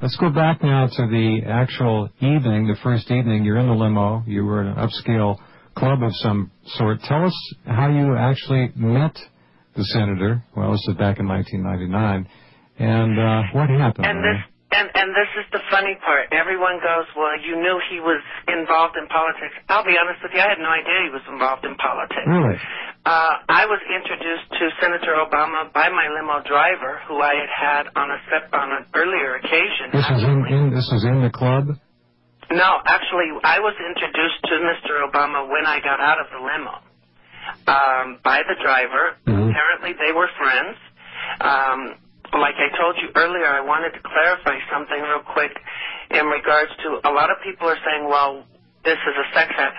Let's go back now to the actual evening, the first evening. You're in the limo. You were in an upscale club of some sort. Tell us how you actually met the senator. Well, this is back in 1999. And what happened? And this is the funny part. Everyone goes, well, you knew he was involved in politics. I'll be honest with you, I had no idea he was involved in politics. Really? I was introduced to Senator Obama by my limo driver, who I had on an earlier occasion. This was in the club? No, actually, I was introduced to Mr. Obama when I got out of the limo by the driver. Mm-hmm. Apparently, they were friends. Like I told you earlier, I wanted to clarify something real quick in regards to a lot of people are saying, well, this is a sex act.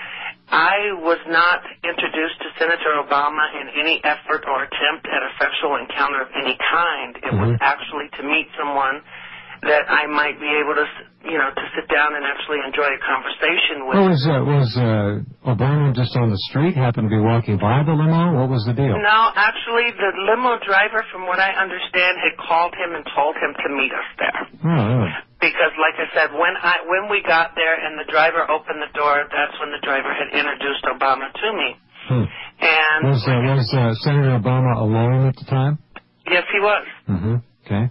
I was not introduced to Senator Obama in any effort or attempt at a sexual encounter of any kind. It was actually to meet someone that I might be able to, to sit down and actually enjoy a conversation with. Was Obama just on the street, happened to be walking by the limo? What was the deal? No, actually, the limo driver, from what I understand, had called him and told him to meet us there. Oh, really? Because, like I said, when we got there and the driver opened the door, that's when the driver had introduced Obama to me. And was Senator Obama alone at the time? Yes, he was. Mm-hmm. Okay.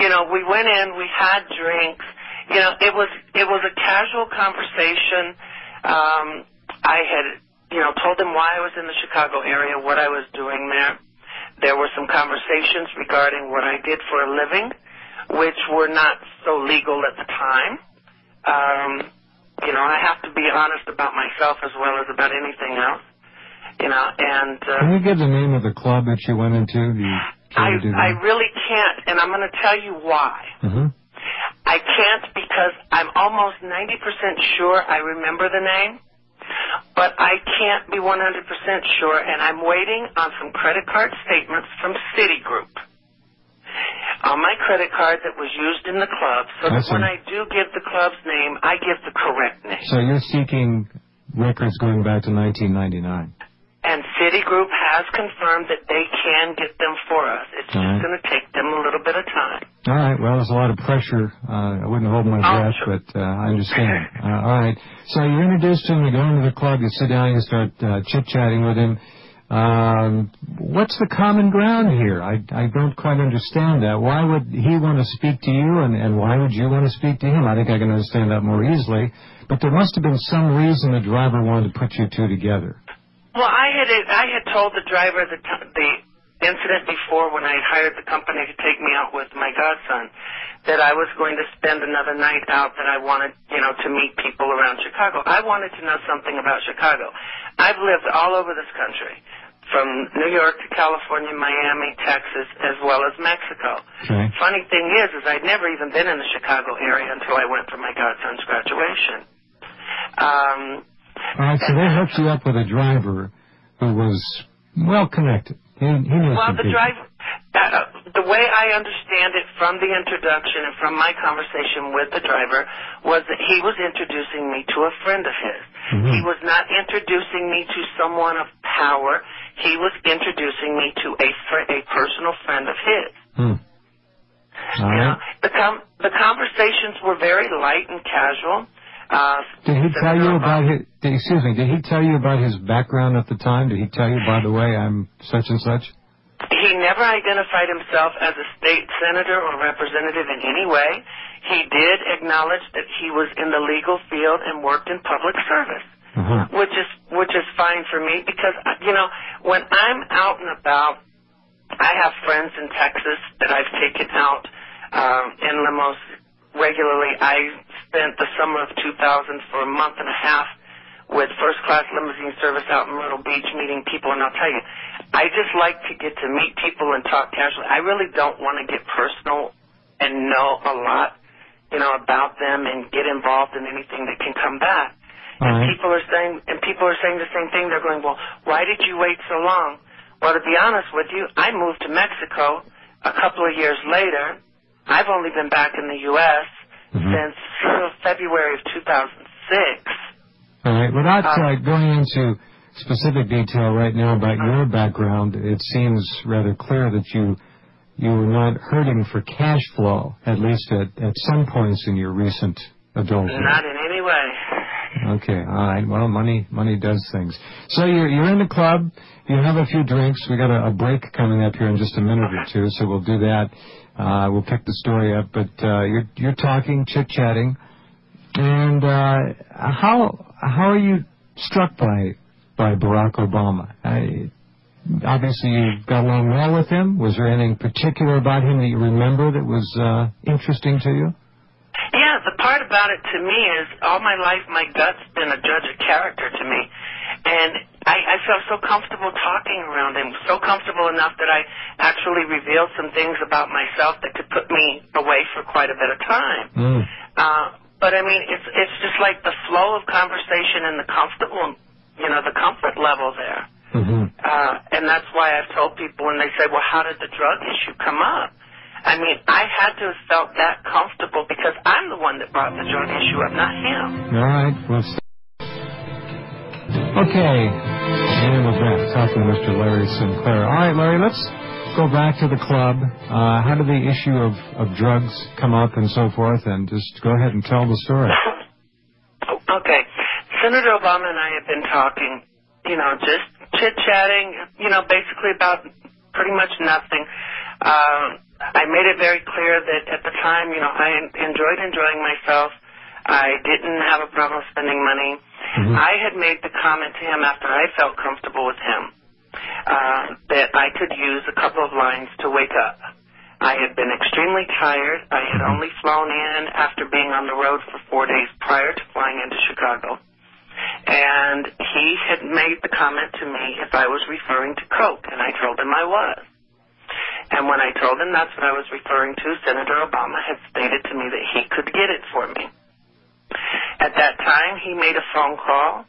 We went in, we had drinks. It was a casual conversation. I had, told him why I was in the Chicago area, what I was doing there. There were some conversations regarding what I did for a living, which were not so legal at the time. I have to be honest about myself as well as about anything else. Can you give the name of the club that you went into? I really can't, and I'm going to tell you why. Mm-hmm. I can't because I'm almost 90% sure I remember the name, but I can't be 100% sure, and I'm waiting on some credit card statements from Citigroup on my credit card that was used in the club, so that when I do give the club's name, I give the correct name. So you're seeking records going back to 1999. And Citigroup has confirmed that they can get them for us. It's just going to take them a little bit of time. All right. Well, there's a lot of pressure. I wouldn't hold my breath, sure. but I understand. All right. So you're introduced to him. You go into the club. You sit down. You start chit-chatting with him. What's the common ground here? I don't quite understand that. Why would he want to speak to you, and why would you want to speak to him? I think I can understand that more easily. But there must have been some reason the driver wanted to put you two together. Well, I had told the driver the incident before when I had hired the company to take me out with my godson that I was going to spend another night out, that I wanted, to meet people around Chicago. I wanted to know something about Chicago. I've lived all over this country, from New York to California, Miami, Texas, as well as Mexico. Okay. Funny thing is I'd never even been in the Chicago area until I went for my godson's graduation. All right, so they hooked you up with a driver who was well-connected. He knew well, some the people. driver, the way I understand it from the introduction and from my conversation with the driver was that he was introducing me to a friend of his. Mm-hmm. He was not introducing me to someone of power. He was introducing me to a personal friend of his. All right. The conversations were very light and casual. Did he tell you about his? Did he tell you about his background at the time? Did he tell you, by the way, I'm such and such? He never identified himself as a state senator or representative in any way. He did acknowledge that he was in the legal field and worked in public service, which is fine for me because when I'm out and about, I have friends in Texas that I've taken out in limos regularly. I spent the summer of 2000 for a month and a half with first-class limousine service out in Myrtle Beach meeting people, and I'll tell you, I just like to get to meet people and talk casually. I really don't want to get personal and know a lot, about them and get involved in anything that can come back. And people are saying the same thing. They're going, well, why did you wait so long? Well, to be honest with you, I moved to Mexico a couple of years later. I've only been back in the U.S. since February of 2006. All right. Without going into specific detail right now about your background, it seems rather clear that you you were not hurting for cash flow, at least at some points in your recent adulthood. Not in any way. Okay, all right. Well, money does things. So you're in the club. You have a few drinks. We got a break coming up here in just a minute or two, so we'll do that. We'll pick the story up. But you're talking, chit-chatting. And how are you struck by Barack Obama? Obviously, you got along well with him. Was there anything particular about him that you remember that was interesting to you? Yeah, the part about it to me is all my life my gut's been a judge of character to me. And I felt so comfortable talking around him, so comfortable enough that I actually revealed some things about myself that could put me away for quite a bit of time. But, I mean, it's just like the flow of conversation and the comfort level there. And that's why I've told people when they say, well, how did the drug issue come up? I mean, I had to have felt that comfortable because I'm the one that brought the drug issue up, not him. All right. Okay. And with that, talking to Mr. Larry Sinclair. All right, Larry, let's go back to the club. How did the issue of drugs come up and so forth? And just go ahead and tell the story. Okay. Senator Obama and I have been talking, just chit-chatting, basically about pretty much nothing. I made it very clear that at the time, I enjoying myself. I didn't have a problem spending money. I had made the comment to him after I felt comfortable with him that I could use a couple of lines to wake up. I had been extremely tired. I had only flown in after being on the road for 4 days prior to flying into Chicago. And he had made the comment to me if I was referring to coke, and I told him I was. And when I told him that's what I was referring to, Senator Obama had stated to me that he could get it for me. At that time, he made a phone call